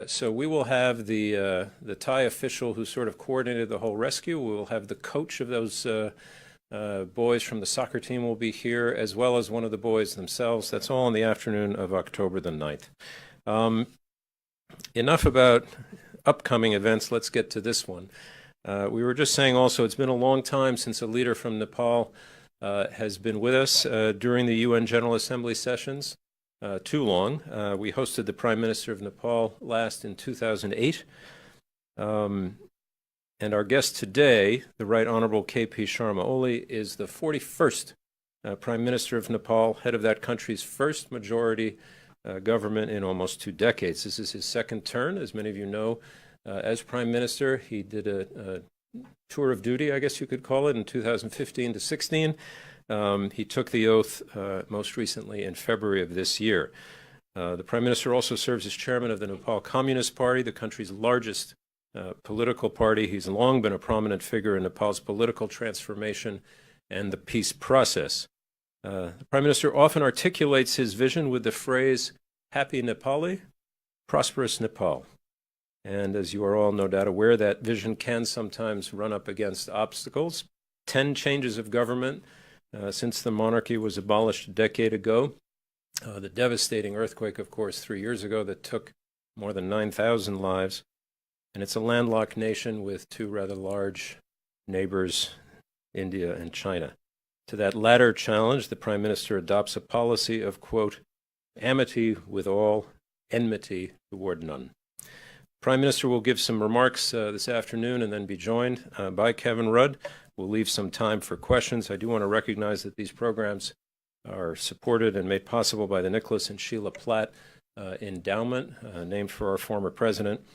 So we will have the Thai official who sort of coordinated the whole rescue. We will have the coach of those boys from the soccer team will be here, as well as one of the boys themselves. That's all in the afternoon of October the 9th. Enough about upcoming events. Let's get to this one. We were just saying also, it's been a long time since a leader from Nepal has been with us during the UN General Assembly sessions. Too long. We hosted the Prime Minister of Nepal last in 2008. And our guest today, the Right Honorable K.P Sharma Oli, is the 41st Prime Minister of Nepal, head of that country's first majority government in almost 2 decades. This is his second turn, as many of you know, as Prime Minister. He did a tour of duty, I guess you could call it, in 2015 to 16. He took the oath most recently in February of this year. The Prime Minister also serves as chairman of the Nepal Communist Party, the country's largest political party. He's long been a prominent figure in Nepal's political transformation and the peace process. The Prime Minister often articulates his vision with the phrase, "Happy Nepali, prosperous Nepal." And as you are all no doubt aware, that vision can sometimes run up against obstacles. 10 changes of government since the monarchy was abolished a decade ago. The devastating earthquake, of course, 3 years ago that took more than 9,000 lives. And it's a landlocked nation with 2 rather large neighbors, India and China. To that latter challenge, the Prime Minister adopts a policy of, quote, amity with all, enmity toward none. Prime Minister will give some remarks this afternoon and then be joined by Kevin Rudd. We'll leave some time for questions. I do want to recognize that these programs are supported and made possible by the Nicholas and Sheila Platt Endowment, named for our former president.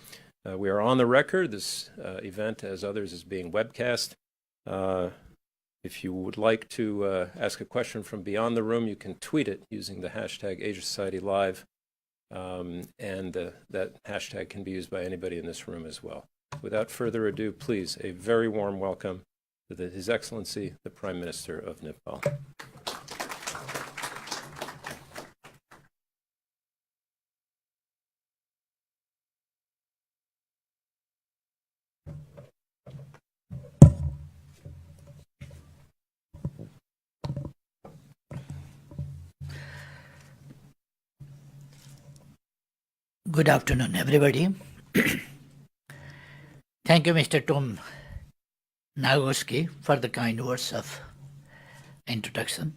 We are on the record. This event, as others, is being webcast. If you would like to ask a question from beyond the room, you can tweet it using the hashtag AsiaSocietyLive, and that hashtag can be used by anybody in this room as well. Without further ado, please, a very warm welcome to His Excellency, the Prime Minister of Nepal. Good afternoon, everybody. Thank you, Mr. Tom Nagoski, for the kind words of introduction.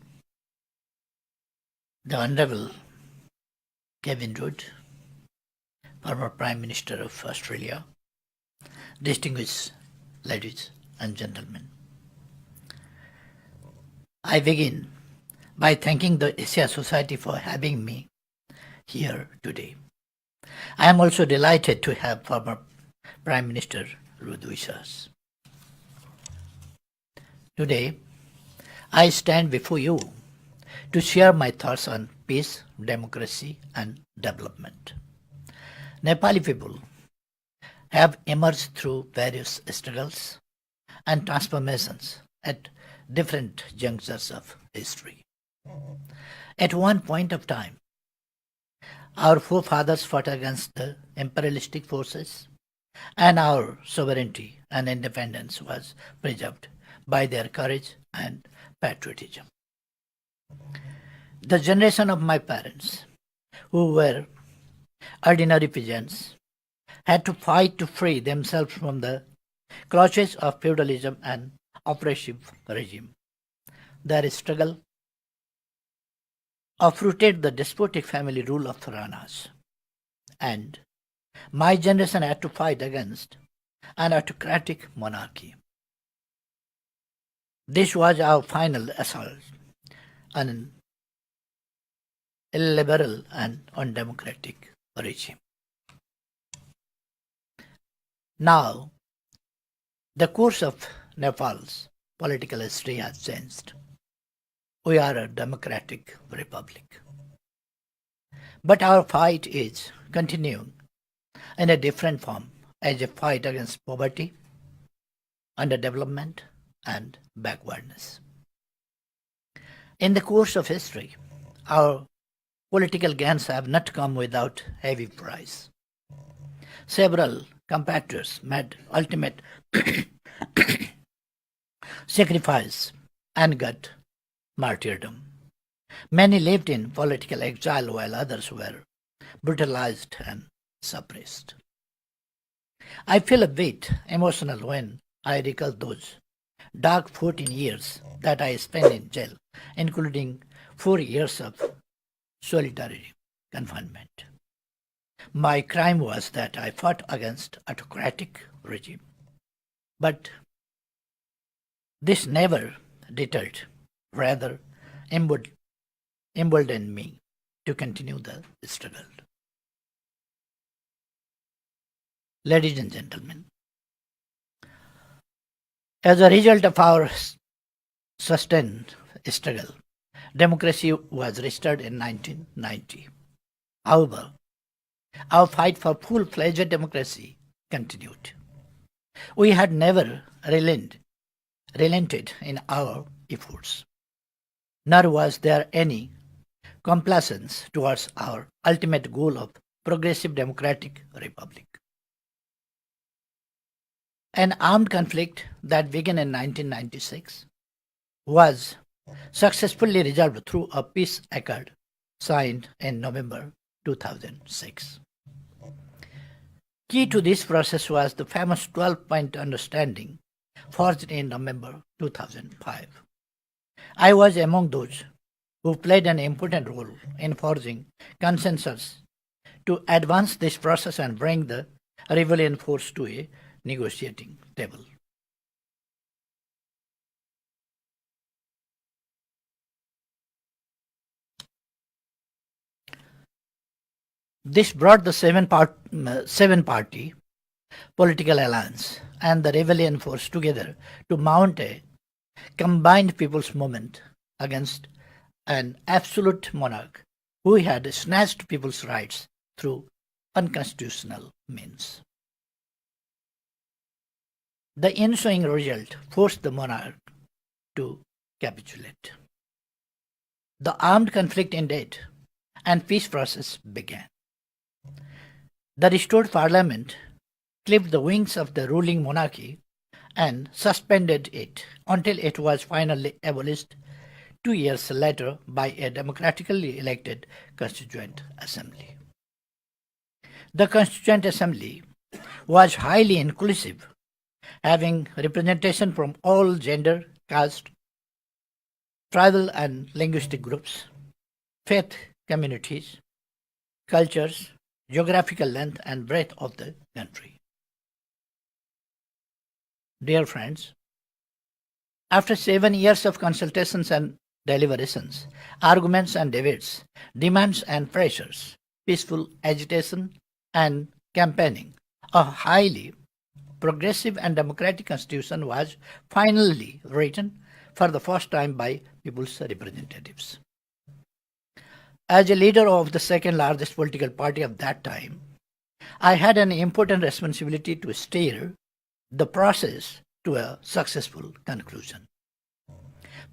The Honorable Kevin Rudd, former Prime Minister of Australia, distinguished ladies and gentlemen. I begin by thanking the Asia Society for having me here today. I am also delighted to have former Prime Minister Rudd with us. Today, I stand before you to share my thoughts on peace, democracy, and development. Nepali people have emerged through various struggles and transformations at different junctures of history. At one point of time, our forefathers fought against the imperialistic forces, and our sovereignty and independence was preserved by their courage and patriotism. The generation of my parents, who were ordinary peasants, had to fight to free themselves from the clutches of feudalism and oppressive regime. Their struggle uprooted the despotic family rule of Ranas, and my generation had to fight against an autocratic monarchy. This was our final assault on an illiberal and undemocratic regime. Now, the course of Nepal's political history has changed. We are a democratic republic. But our fight is continuing in a different form as a fight against poverty, underdevelopment, and backwardness. In the course of history, our political gains have not come without heavy price. Several compatriots made ultimate sacrifice and got martyrdom. Many lived in political exile while others were brutalized and suppressed. I feel a bit emotional when I recall those dark 14 years that I spent in jail, including 4 years of solitary confinement. My crime was that I fought against autocratic regime. But this never deterred, rather emboldened me to continue the struggle. Ladies and gentlemen, as a result of our sustained struggle, democracy was restored in 1990. However, our fight for full-fledged democracy continued. We had never relented in our efforts, nor was there any complacence towards our ultimate goal of progressive democratic republic. An armed conflict that began in 1996 was successfully resolved through a peace accord signed in November 2006. Key to this process was the famous 12-point understanding forged in November 2005. I was among those who played an important role in forging consensus to advance this process and bring the rebellion force to a negotiating table. This brought the seven-party political alliance and the rebellion force together to mount a combined people's movement against an absolute monarch who had snatched people's rights through unconstitutional means. The ensuing result forced the monarch to capitulate. The armed conflict ended and peace process began. The restored parliament clipped the wings of the ruling monarchy and suspended it until it was finally abolished 2 years later by a democratically elected Constituent Assembly. The Constituent Assembly was highly inclusive, having representation from all gender, caste, tribal and linguistic groups, faith communities, cultures, geographical length and breadth of the country. Dear friends, after 7 years of consultations and deliberations, arguments and debates, demands and pressures, peaceful agitation and campaigning, a highly progressive and democratic constitution was finally written for the first time by people's representatives. As a leader of the second largest political party of that time, I had an important responsibility to steer the process to a successful conclusion.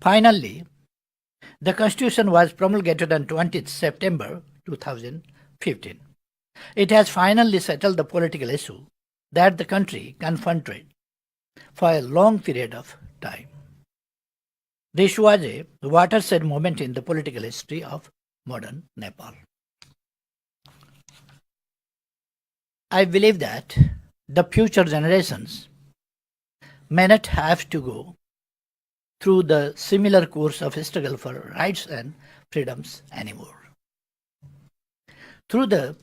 Finally, the Constitution was promulgated on 20th September 2015. It has finally settled the political issue that the country confronted for a long period of time. This was a watershed moment in the political history of modern Nepal. I believe that the future generations may not have to go through the similar course of struggle for rights and freedoms anymore. Through the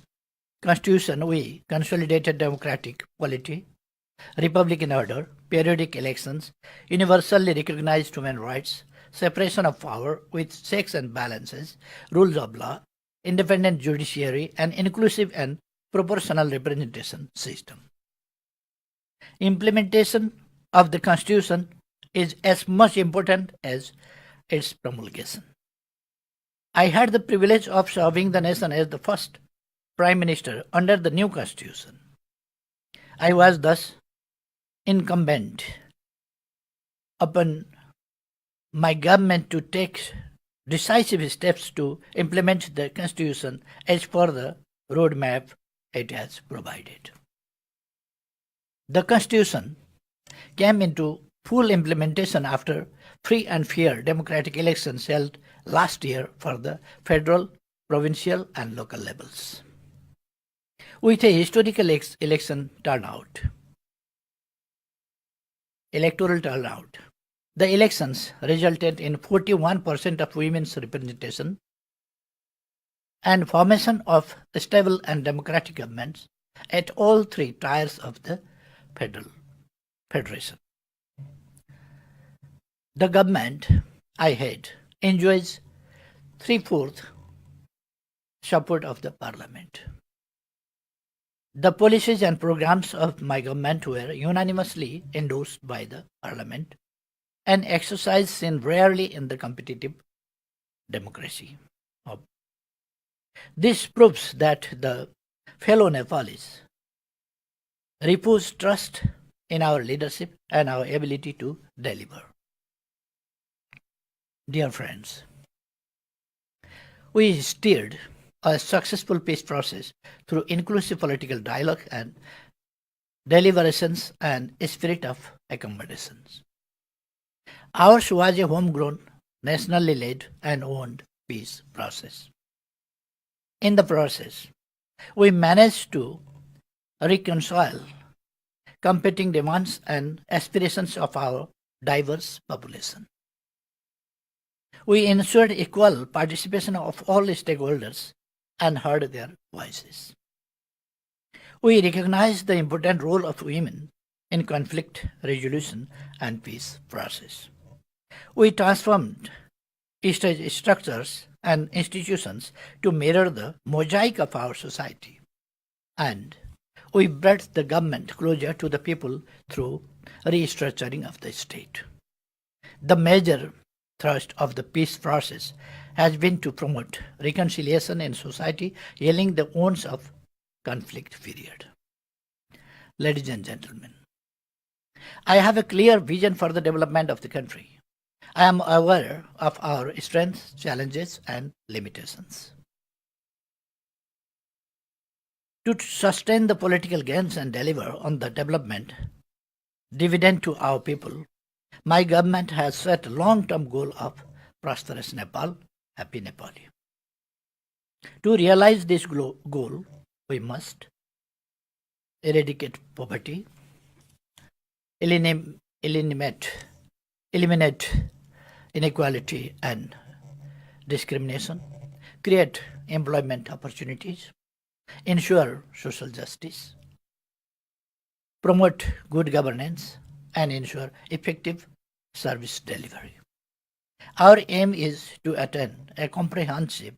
Constitution, we consolidated democratic polity, republican order, periodic elections, universally recognized human rights, separation of power with checks and balances, rules of law, independent judiciary, and inclusive and proportional representation system. Implementation of the Constitution is as much important as its promulgation. I had the privilege of serving the nation as the first Prime Minister under the new Constitution. I was thus incumbent upon my government to take decisive steps to implement the Constitution as per the roadmap it has provided. The Constitution came into full implementation after free and fair democratic elections held last year for the federal, provincial, and local levels. With a historical election turnout, electoral turnout, the elections resulted in 41% of women's representation and formation of stable and democratic governments at all three tiers of the federation. The government I head enjoys 3/4 support of the parliament. The policies and programs of my government were unanimously endorsed by the parliament, an exercise seen rarely in the competitive democracy. This proves that the fellow Nepalis repose trust in our leadership and our ability to deliver. Dear friends, we steered a successful peace process through inclusive political dialogue and deliberations and a spirit of accommodations. Ours was a homegrown, nationally led and owned peace process. In the process, we managed to reconcile competing demands and aspirations of our diverse population. We ensured equal participation of all stakeholders and heard their voices. We recognized the important role of women in conflict resolution and peace process. We transformed state structures and institutions to mirror the mosaic of our society. And we brought the government closer to the people through restructuring of the state. The major thrust of the peace process has been to promote reconciliation in society, healing the wounds of conflict period. Ladies and gentlemen, I have a clear vision for the development of the country. I am aware of our strengths, challenges, and limitations. To sustain the political gains and deliver on the development dividend to our people, my government has set a long-term goal of prosperous Nepal, happy Nepali. To realize this goal, we must eradicate poverty, eliminate inequality and discrimination, create employment opportunities, ensure social justice, promote good governance, and ensure effective service delivery. Our aim is to attain a comprehensive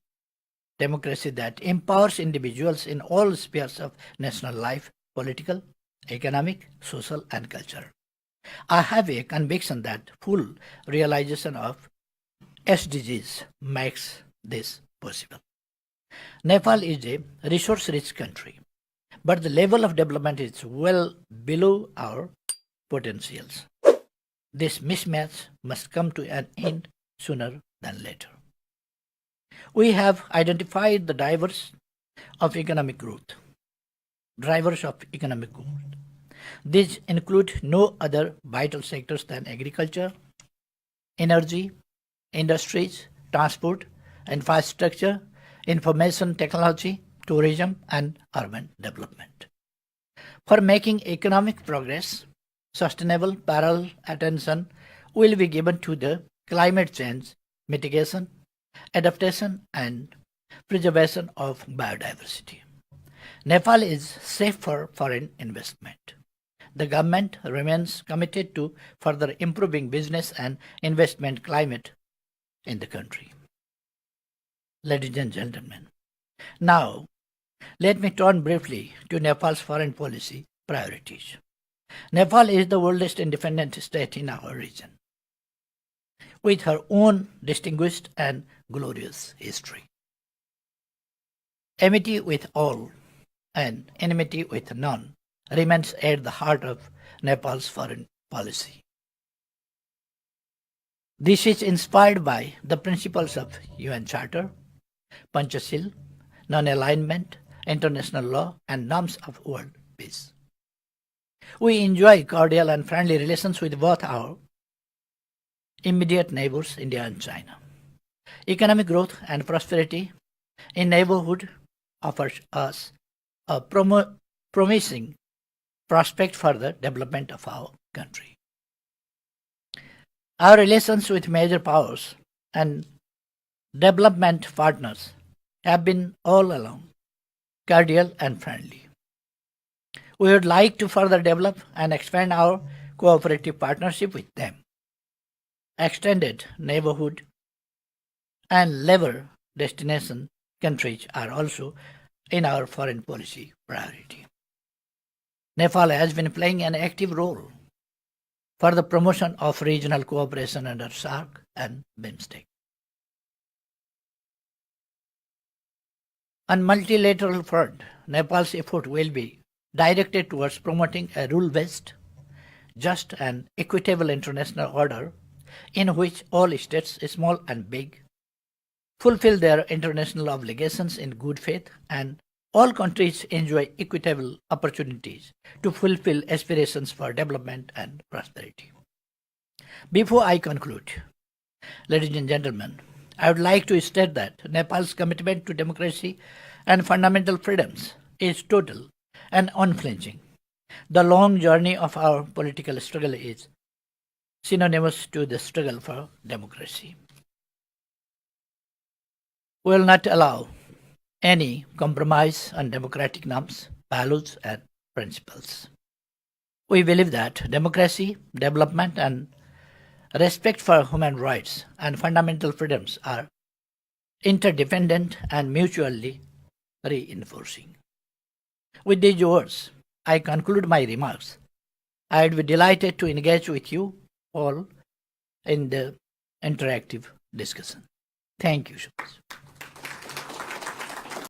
democracy that empowers individuals in all spheres of national life, political, economic, social, and cultural. I have a conviction that full realization of SDGs makes this possible. Nepal is a resource-rich country, but the level of development is well below our potentials. This mismatch must come to an end sooner than later. We have identified the drivers of economic growth. These include no other vital sectors than agriculture, energy, industries, transport, infrastructure, information technology, tourism, and urban development. For making economic progress, sustainable parallel attention will be given to the climate change mitigation, adaptation, and preservation of biodiversity. Nepal is safe for foreign investment. The government remains committed to further improving business and investment climate in the country. Ladies and gentlemen, now let me turn briefly to Nepal's foreign policy priorities. Nepal is the oldest independent state in our region, with her own distinguished and glorious history. Amity with all and enmity with none remains at the heart of Nepal's foreign policy. This is inspired by the principles of UN Charter, Panchashil, non-alignment, international law, and norms of world peace. We enjoy cordial and friendly relations with both our immediate neighbors, India and China. Economic growth and prosperity in neighborhood offers us a promising prospect for the development of our country. Our relations with major powers and development partners have been all along cordial and friendly. We would like to further develop and expand our cooperative partnership with them. Extended neighborhood and labor destination countries are also in our foreign policy priority. Nepal has been playing an active role for the promotion of regional cooperation under SAARC and BIMSTEC. On multilateral front, Nepal's effort will be directed towards promoting a rule-based, just and equitable international order in which all states, small and big, fulfill their international obligations in good faith and all countries enjoy equitable opportunities to fulfill aspirations for development and prosperity. Before I conclude, ladies and gentlemen, I would like to state that Nepal's commitment to democracy and fundamental freedoms is total and unflinching. The long journey of our political struggle is synonymous to the struggle for democracy. We will not allow any compromise on democratic norms, values, and principles. We believe that democracy, development, and respect for human rights and fundamental freedoms are interdependent and mutually reinforcing. With these words, I conclude my remarks. I would be delighted to engage with you all in the interactive discussion. Thank you so much.